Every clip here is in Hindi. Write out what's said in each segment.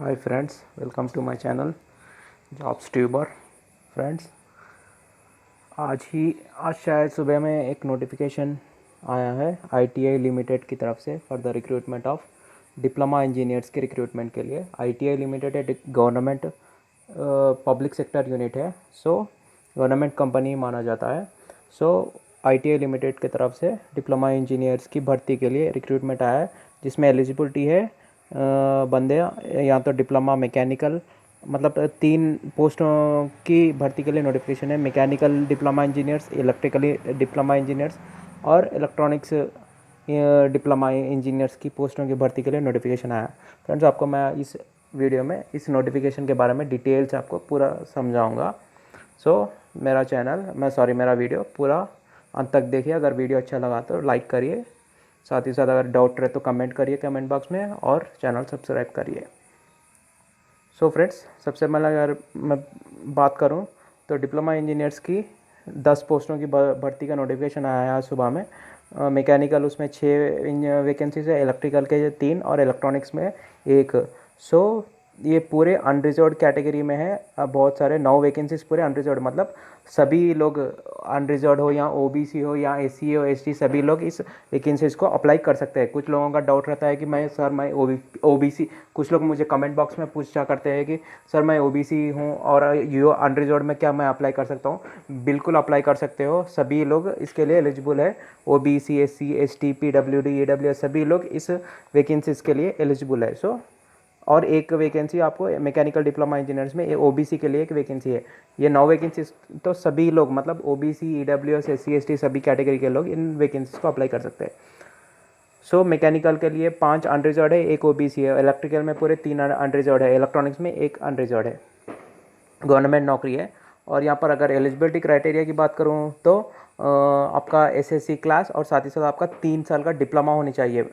Hi friends, welcome to my channel jobs tuber. Friends, आज शायद सुबह में एक नोटिफिकेशन आया है आईटीआई लिमिटेड की तरफ से for the recruitment of diploma engineers के रिक्रूटमेंट के लिए। आईटीआई लिमिटेड एक गवर्नमेंट पब्लिक सेक्टर यूनिट है, सो गवर्नमेंट कंपनी माना जाता है। सो आईटीआई लिमिटेड की तरफ से डिप्लोमा इंजीनियर्स की भर्ती के लिए रिक्रूटमेंट आया है, जिसमें एलिजिबिलिटी है बंदे या तो डिप्लोमा मैकेनिकल, मतलब 3 पोस्टों की भर्ती के लिए नोटिफिकेशन है। Mechanical diploma engineers, electrically diploma engineers और इलेक्ट्रॉनिक्स डिप्लोमा इंजीनियर्स की पोस्टों की भर्ती के लिए नोटिफिकेशन आया। फ्रेंड्स, आपको मैं इस वीडियो में इस नोटिफिकेशन के बारे में डिटेल से आपको पूरा समझाऊंगा। मेरा वीडियो पूरा अंत तक देखिए। अगर वीडियो अच्छा लगा तो लाइक करिए, साथ ही साथ अगर डाउट रहे तो कमेंट करिए कमेंट बॉक्स में, और चैनल सब्सक्राइब करिए। फ्रेंड्स, सबसे पहले अगर मैं बात करूं तो डिप्लोमा इंजीनियर्स की 10 पोस्टों की भर्ती का नोटिफिकेशन आया है आज सुबह में। मैकेनिकल उसमें 6 वैकेंसीज है, इलेक्ट्रिकल के 3 और इलेक्ट्रॉनिक्स में 1। सो ये पूरे अनरिजर्व्ड कैटेगरी में है। बहुत सारे 9 वैकेंसीज पूरे अनरिजर्व्ड, मतलब सभी लोग अनरिजर्व्ड हो या ओबीसी हो या एससी हो एसटी, सभी लोग इस वैकेंसीज को अप्लाई कर सकते हैं। कुछ लोगों का डाउट रहता है कि मैं ओबीसी, कुछ लोग मुझे कमेंट बॉक्स में पूछा करते हैं कि सर मैं ओबीसी हूँ और यू अनरिजर्व्ड में क्या मैं अप्लाई कर सकता हूँ। बिल्कुल अप्लाई कर सकते हो, सभी लोग इसके लिए एलिजिबल है। OBC, SC, ST, PWD, EWS सभी लोग इस वैकेंसीज के लिए एलिजिबल है। और एक वैकेंसी आपको मैकेनिकल डिप्लोमा इंजीनियर्स में ओबीसी के लिए एक वैकेंसी है। ये 9 वैकेंसी तो सभी लोग, मतलब ओबीसी, ईडब्ल्यूएस, एससी, एसटी सभी कैटेगरी के लोग इन वैकेंसीज को अप्लाई कर सकते हैं। मैकेनिकल के लिए 5 अनरिजर्व्ड है, 1 ओबीसी है। इलेक्ट्रिकल में पूरे 3 अनरिजर्व्ड है, इलेक्ट्रॉनिक्स में 1 अनरिजर्व्ड है। गवर्नमेंट नौकरी है। और यहाँ पर अगर एलिजिबिलिटी क्राइटेरिया की बात करूँ तो आपका एसएससी क्लास और साथ ही साथ आपका 3 साल का डिप्लोमा होनी चाहिए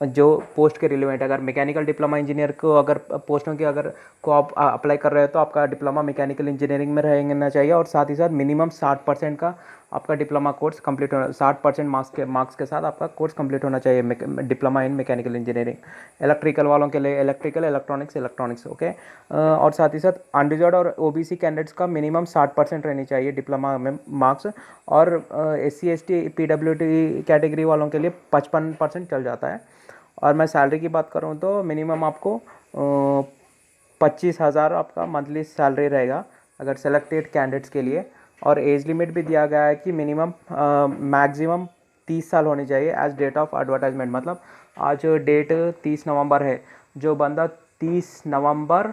जो पोस्ट के रिलेवेंट। अगर मैकेनिकल डिप्लोमा इंजीनियर को अगर पोस्टों की अगर को आप अप्लाई कर रहे हो तो आपका डिप्लोमा मैकेनिकल इंजीनियरिंग में रहना चाहिए, और साथ ही साथ मिनिमम 60% का आपका डिप्लोमा कोर्स कंप्लीट होना, 60% मार्क्स के साथ आपका कोर्स कंप्लीट होना चाहिए diploma in mechanical engineering. Electrical वालों के लिए इलेक्ट्रिकल, इलेक्ट्रॉनिक्स ओके। और साथ ही साथ अनरिजर्व्ड और ओबीसी कैंडिडेट्स का मिनिमम 60% रहनी चाहिए डिप्लोमा में मार्क्स, और एससी, एसटी, पीडब्ल्यूडी कैटेगरी वालों के लिए 55% चल जाता है। और मैं सैलरी की बात करूँ तो मिनिमम आपको 25,000 आपका मंथली सैलरी रहेगा अगर सेलेक्टेड कैंडिडेट्स के लिए। और एज लिमिट भी दिया गया है कि मिनिमम मैक्सिमम 30 साल होनी चाहिए एज डेट ऑफ एडवर्टाइजमेंट। मतलब आज डेट 30 नवंबर है, जो बंदा 30 नवंबर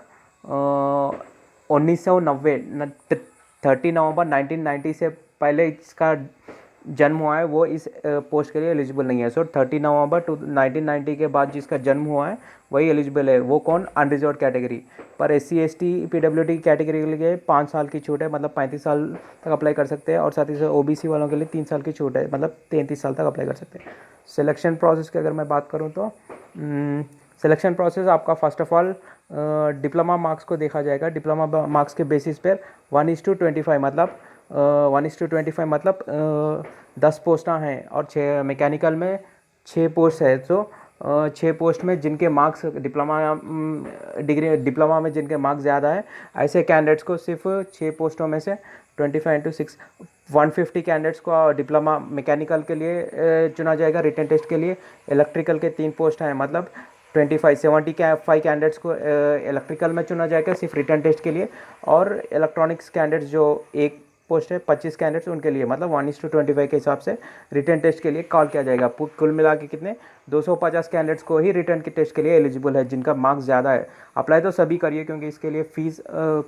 1990 30 नवंबर 1990 से पहले इसका जन्म हुआ है वो इस पोस्ट के लिए एलिजिबल नहीं है। 30 नवंबर 1990 के बाद जिसका जन्म हुआ है वही एलिजिबल है। वो कौन? Unreserved category. पर एससी, एसटी, पीडब्ल्यूडी कैटेगरी के लिए 5 साल की छूट है, मतलब 35 साल तक अप्लाई कर सकते हैं। और साथ ही साथ ओबीसी वालों के लिए 3 साल की छूट है, मतलब 33 साल तक अप्लाई कर सकते हैं। सिलेक्शन प्रोसेस की अगर मैं बात करूँ तो सिलेक्शन प्रोसेस आपका first of all diploma marks को देखा जाएगा। डिप्लोमा मार्क्स के बेसिस पर 1:25, मतलब 1:25 मतलब 10 पोस्टां हैं, और 6 मैकेनिकल में 6 पोस्ट है। 6 पोस्ट में जिनके मार्क्स डिप्लोमा में जिनके मार्क्स ज़्यादा है, ऐसे कैंडिडेट्स को सिर्फ 6 पोस्टों में से 25 × 6 150 कैंडिडेट्स को डिप्लोमा मैकेनिकल के लिए चुना जाएगा रिटन टेस्ट के लिए। इलेक्ट्रिकल के 3 पोस्ट हैं, मतलब 75 कैंडिडेट्स को इलेक्ट्रिकल में चुना जाएगा सिर्फ रिटन टेस्ट के लिए। और इलेक्ट्रॉनिक्स कैंडिडेट्स जो एक पोस्ट है 25 कैंडिडेट्स उनके लिए, मतलब 1:25 के हिसाब से रिटन टेस्ट के लिए कॉल किया जाएगा। कुल मिला के कितने 250 कैंडिडेट्स को ही रिटन के टेस्ट के लिए एलिजिबल है जिनका मार्क्स ज़्यादा है। अप्लाई तो सभी करिए, क्योंकि इसके लिए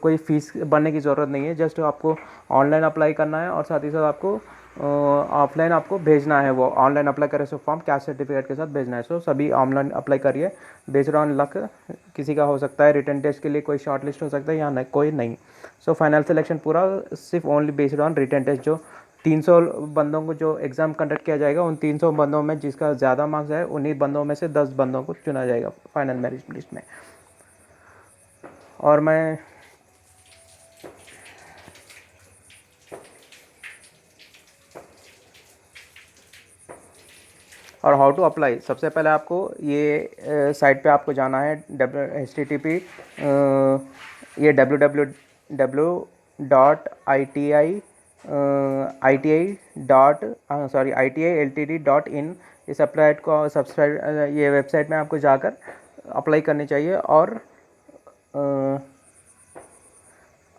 कोई फ़ीस भरने की ज़रूरत नहीं है। जस्ट आपको ऑनलाइन अप्लाई करना है, और साथ ही साथ आपको ऑफलाइन आपको भेजना है। वो ऑनलाइन अप्लाई करें सो फॉर्म कैश सर्टिफिकेट के साथ भेजना है। सभी ऑनलाइन अप्लाई करिए। बेस्ड ऑन लक किसी का हो सकता है रिटन टेस्ट के लिए कोई शॉर्ट लिस्ट हो सकता है या नहीं, कोई नहीं। फाइनल सिलेक्शन पूरा सिर्फ only based on written test. जो 300 बंदों को जो एग्ज़ाम कंडक्ट किया जाएगा, उन 300 बंदों में जिसका ज़्यादा मार्क्स है उन्हीं बंदों में से 10 बंदों को चुना जाएगा फाइनल मेरिट लिस्ट में। और हाउ टू अप्लाई। सबसे पहले आपको ये साइट पे आपको जाना है HTTP ये www.ITI.ITI.LTD.in इस वेबसाइट को सब्सक्राइब ये वेबसाइट में आपको जाकर अप्लाई करनी चाहिए। और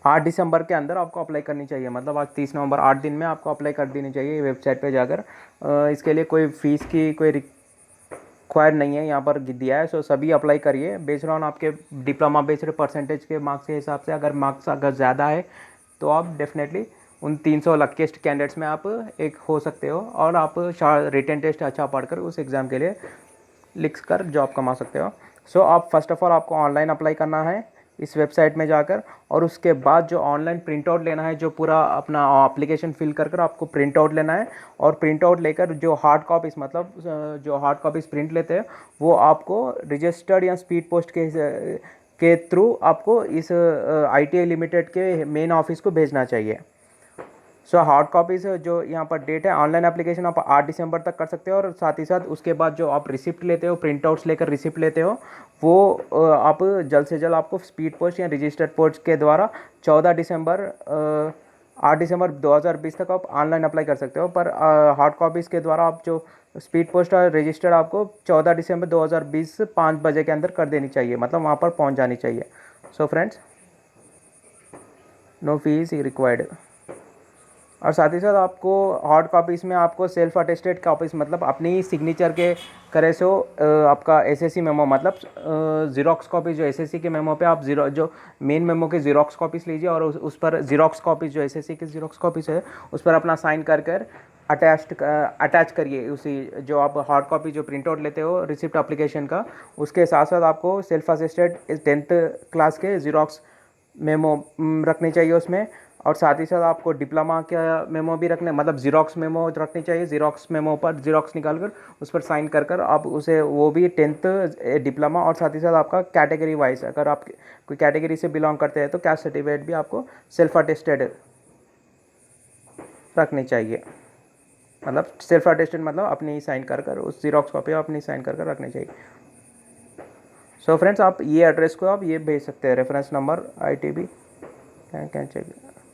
8 दिसंबर के अंदर आपको अप्लाई करनी चाहिए, मतलब आज 30 नवंबर, 8 दिन में आपको अप्लाई कर देनी चाहिए वेबसाइट पे जाकर। इसके लिए कोई फ़ीस की कोई रिक्वायर नहीं है, यहाँ पर दिया है। सो सभी अप्लाई करिए बेस्ड ऑन आपके डिप्लोमा बेस्ड परसेंटेज के मार्क्स के हिसाब से। अगर मार्क्स अगर ज़्यादा है तो आप डेफिनेटली उन 300 लकीस्ट कैंडिडेट्स में आप एक हो सकते हो, और आप रिटन टेस्ट अच्छा पढ़कर उस एग्ज़ाम के लिए लिख कर जॉब कमा सकते हो। सो आप फर्स्ट ऑफ ऑल आपको ऑनलाइन अप्लाई करना है इस वेबसाइट में जाकर, और उसके बाद जो ऑनलाइन प्रिंट आउट लेना है, जो पूरा अपना एप्लीकेशन फिल कर कर आपको प्रिंट आउट लेना है। और प्रिंट आउट लेकर जो हार्ड कॉपीज, मतलब जो हार्ड कॉपीज प्रिंट लेते हैं वो आपको रजिस्टर्ड या स्पीड पोस्ट के थ्रू आपको इस ITI लिमिटेड के मेन ऑफिस को भेजना चाहिए। सो हार्ड कॉपीज जो यहाँ पर डेट है, ऑनलाइन एप्लीकेशन आप 8 दिसंबर तक कर सकते हो। और साथ ही साथ उसके बाद जो आप रिसिप्ट लेते हो, प्रिंट आउट्स लेकर रिसिप्ट लेते हो, वो आप जल्द से जल्द आपको स्पीड पोस्ट या रजिस्टर्ड पोस्ट के द्वारा 8 दिसंबर 2020 तक आप ऑनलाइन अप्लाई कर सकते हो। पर हार्ड कॉपीज़ के द्वारा आप जो स्पीड पोस्ट और रजिस्टर्ड आपको 14 दिसंबर 2020 5 बजे के अंदर कर देनी चाहिए, मतलब वहाँ पर पहुँच जानी चाहिए। So friends, no fees required. और साथ ही साथ आपको हार्ड कॉपीज़ में आपको सेल्फ अटेस्टेड कॉपीज़, मतलब अपनी सिग्नेचर के करे सो आपका SSC मेमो, मतलब ज़ीरोक्स कॉपी जो SSC के मेमो पे आप जो मेन मेमो के ज़ीरोक्स कॉपीज़ लीजिए, और उस पर ज़ीरोक्स कॉपीज़ जो SSC के ज़ीरोक्स कॉपीज़ है उस पर अपना साइन कर कर अटैच करिए उसी जो आप हार्ड कॉपी जो प्रिंट आउट लेते हो रिसिप्ट एप्लीकेशन का, उसके साथ साथ आपको सेल्फ अटेस्टेड 10th क्लास के ज़ीरोक्स मेमो रखनी चाहिए उसमें। और साथ ही साथ आपको डिप्लोमा का मेमो भी रखने, मतलब ज़ीरोक्स मेमो रखनी चाहिए। ज़ीरोक्स मेमो पर ज़ीरोक्स निकाल कर उस पर साइन कर कर आप उसे, वो भी 10th डिप्लोमा। और साथ ही साथ आपका कैटेगरी वाइज, अगर आप कोई कैटेगरी से बिलोंग करते हैं तो कैस्ट सर्टिफिकेट भी आपको सेल्फ अटेस्टेड रखनी चाहिए। मतलब सेल्फ अटेस्टेड मतलब अपनी साइन कर कर उस ज़ीरोक्स कॉपी अपनी साइन कर कर रखनी चाहिए। सो फ्रेंड्स, आप ये एड्रेस को आप ये भेज सकते हैं, reference number ITB can check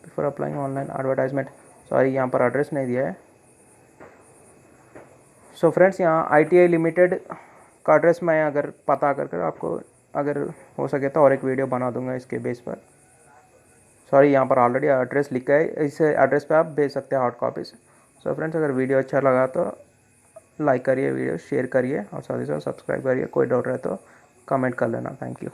before applying online advertisement. Sorry, यहाँ पर एड्रेस नहीं दिया है। सो फ्रेंड्स, यहाँ ITI लिमिटेड का एड्रेस मैं अगर पता कर आपको अगर हो सके तो और एक वीडियो बना दूंगा इसके बेस पर। सॉरी, यहाँ पर ऑलरेडी एड्रेस लिखा है, इस एड्रेस पे आप भेज सकते हैं हार्ड कॉपीज़। सो फ्रेंड्स, अगर वीडियो अच्छा लगा तो लाइक करिए, वीडियो शेयर करिए, और साथ ही साथ सब्सक्राइब करिए। कोई डाउट रहे तो कमेंट कर लेना। Thank you.